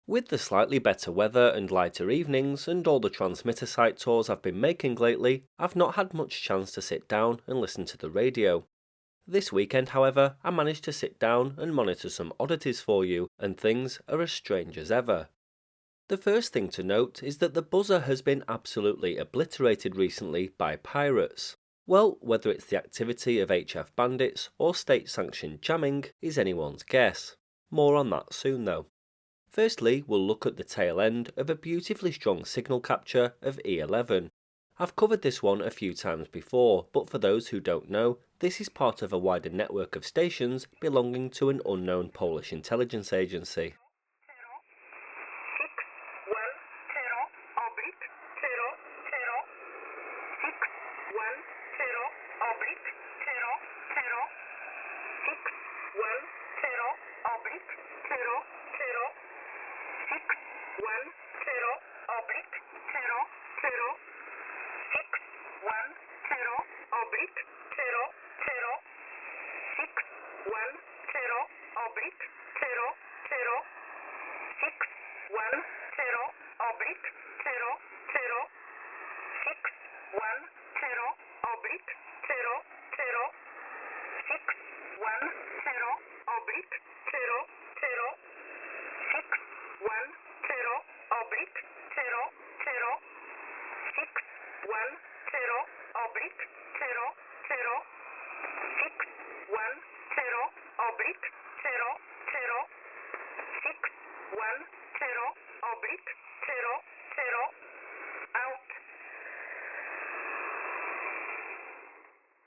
With the slightly better weather and lighter evenings and all the transmitter site tours I've been making lately, I've not had much chance to sit down and listen to the radio. This weekend, however, I managed to sit down and monitor some oddities for you, and things are as strange as ever. The first thing to note is that the buzzer has been absolutely obliterated recently by pirates. Well, whether it's the activity of HF bandits or state-sanctioned jamming is anyone's guess. More on that soon though. Firstly, we'll look at the tail end of a beautifully strong signal capture of E11. I've covered this one a few times before, but for those who don't know, this is part of a wider network of stations belonging to an unknown Polish intelligence agency.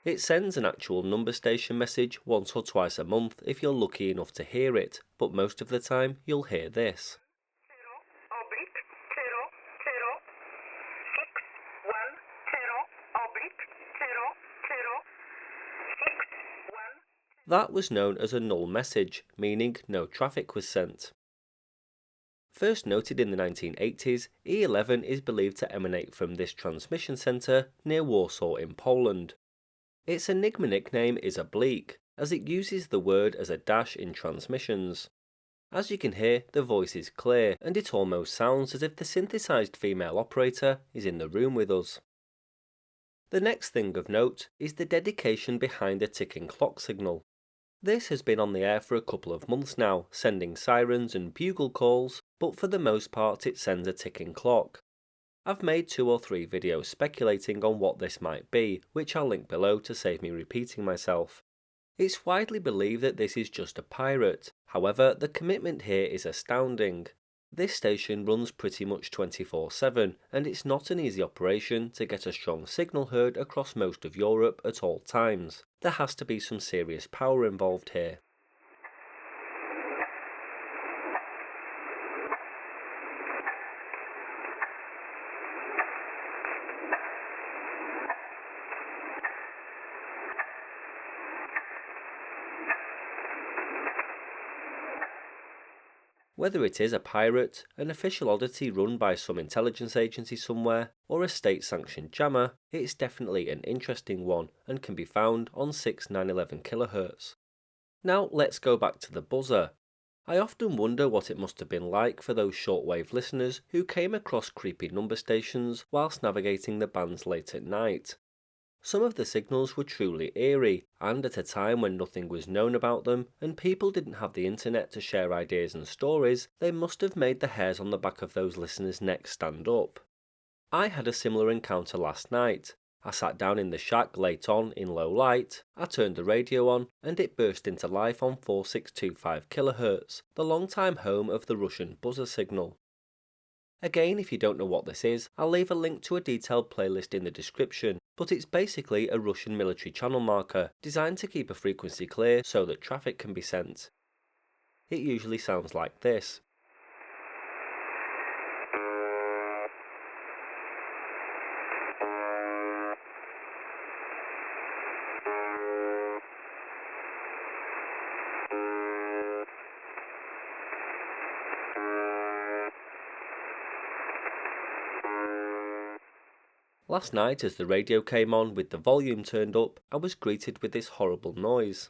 It sends an actual number station message once or twice a month if you're lucky enough to hear it, but most of the time you'll hear this. That was known as a null message, meaning no traffic was sent. First noted in the 1980s, E11 is believed to emanate from this transmission centre near Warsaw in Poland. Its Enigma nickname is Oblique, as it uses the word as a dash in transmissions. As you can hear, the voice is clear, and it almost sounds as if the synthesized female operator is in the room with us. The next thing of note is the dedication behind the ticking clock signal. This has been on the air for a couple of months now, sending sirens and bugle calls, but for the most part it sends a ticking clock. I've made 2 or 3 videos speculating on what this might be, which I'll link below to save me repeating myself. It's widely believed that this is just a pirate, however the commitment here is astounding. This station runs pretty much 24/7, and it's not an easy operation to get a strong signal heard across most of Europe at all times. There has to be some serious power involved here. Whether it is a pirate, an official oddity run by some intelligence agency somewhere, or a state-sanctioned jammer, it's definitely an interesting one and can be found on 6911 kHz. Now let's go back to the buzzer. I often wonder what it must have been like for those shortwave listeners who came across creepy number stations whilst navigating the bands late at night. Some of the signals were truly eerie, and at a time when nothing was known about them and people didn't have the internet to share ideas and stories, they must have made the hairs on the back of those listeners' necks stand up. I had a similar encounter last night. I sat down in the shack late on in low light, I turned the radio on, and it burst into life on 4625 kHz, the long-time home of the Russian buzzer signal. Again, if you don't know what this is, I'll leave a link to a detailed playlist in the description, but it's basically a Russian military channel marker, designed to keep a frequency clear so that traffic can be sent. It usually sounds like this. Last night, as the radio came on with the volume turned up, I was greeted with this horrible noise.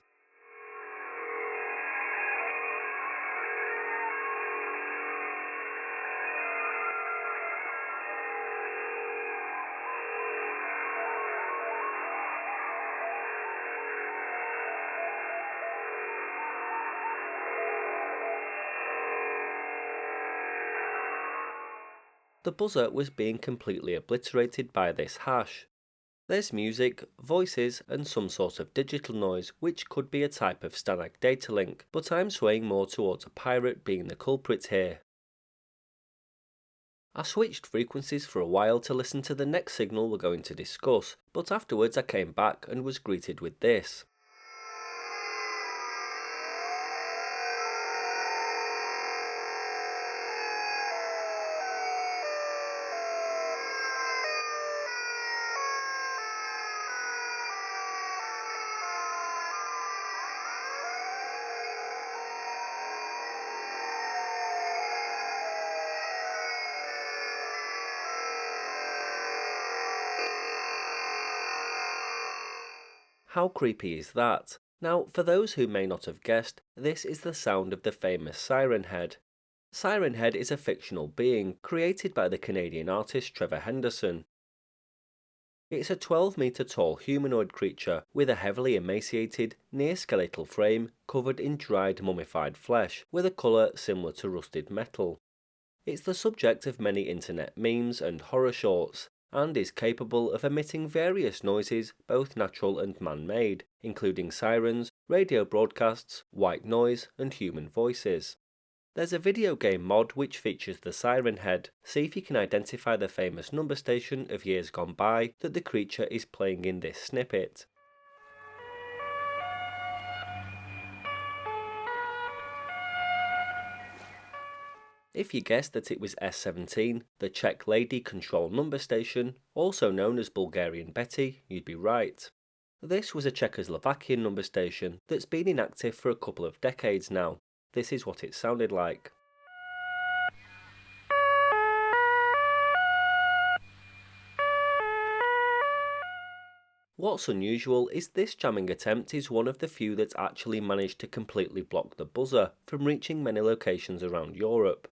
The buzzer was being completely obliterated by this hash. There's music, voices, and some sort of digital noise, which could be a type of static data link, but I'm swaying more towards a pirate being the culprit here. I switched frequencies for a while to listen to the next signal we're going to discuss, but afterwards I came back and was greeted with this. How creepy is that? Now, for those who may not have guessed, this is the sound of the famous Siren Head. Siren Head is a fictional being created by the Canadian artist Trevor Henderson. It's a 12-metre tall humanoid creature with a heavily emaciated, near-skeletal frame covered in dried mummified flesh with a colour similar to rusted metal. It's the subject of many internet memes and horror shorts, and is capable of emitting various noises, both natural and man-made, including sirens, radio broadcasts, white noise, and human voices. There's a video game mod which features the Siren Head. See if you can identify the famous number station of years gone by that the creature is playing in this snippet. If you guessed that it was S17, the Czech Lady Control number station, also known as Bulgarian Betty, you'd be right. This was a Czechoslovakian number station that's been inactive for a couple of decades now. This is what it sounded like. What's unusual is this jamming attempt is one of the few that's actually managed to completely block the buzzer from reaching many locations around Europe.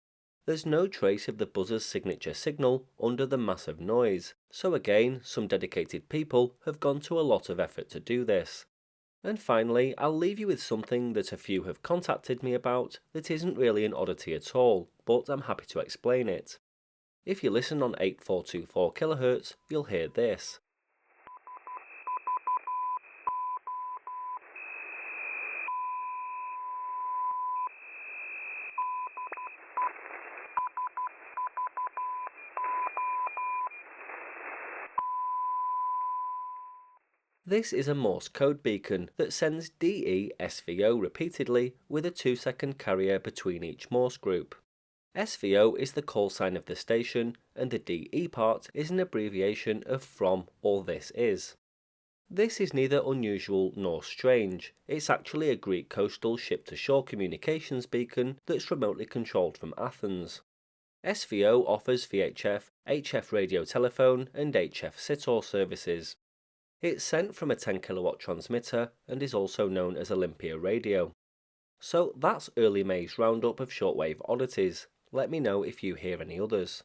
There's no trace of the buzzer's signature signal under the massive noise, so again, some dedicated people have gone to a lot of effort to do this. And finally, I'll leave you with something that a few have contacted me about that isn't really an oddity at all, but I'm happy to explain it. If you listen on 8424 kHz, you'll hear this. This is a Morse code beacon that sends DE-SVO repeatedly with a 2-second carrier between each Morse group. SVO is the call sign of the station, and the DE part is an abbreviation of from or this is. This is neither unusual nor strange. It's actually a Greek coastal ship-to-shore communications beacon that's remotely controlled from Athens. SVO offers VHF, HF radio telephone, and HF SITOR services. It's sent from a 10 kilowatt transmitter and is also known as Olympia radio. So that's early May's roundup of shortwave oddities. Let me know if you hear any others.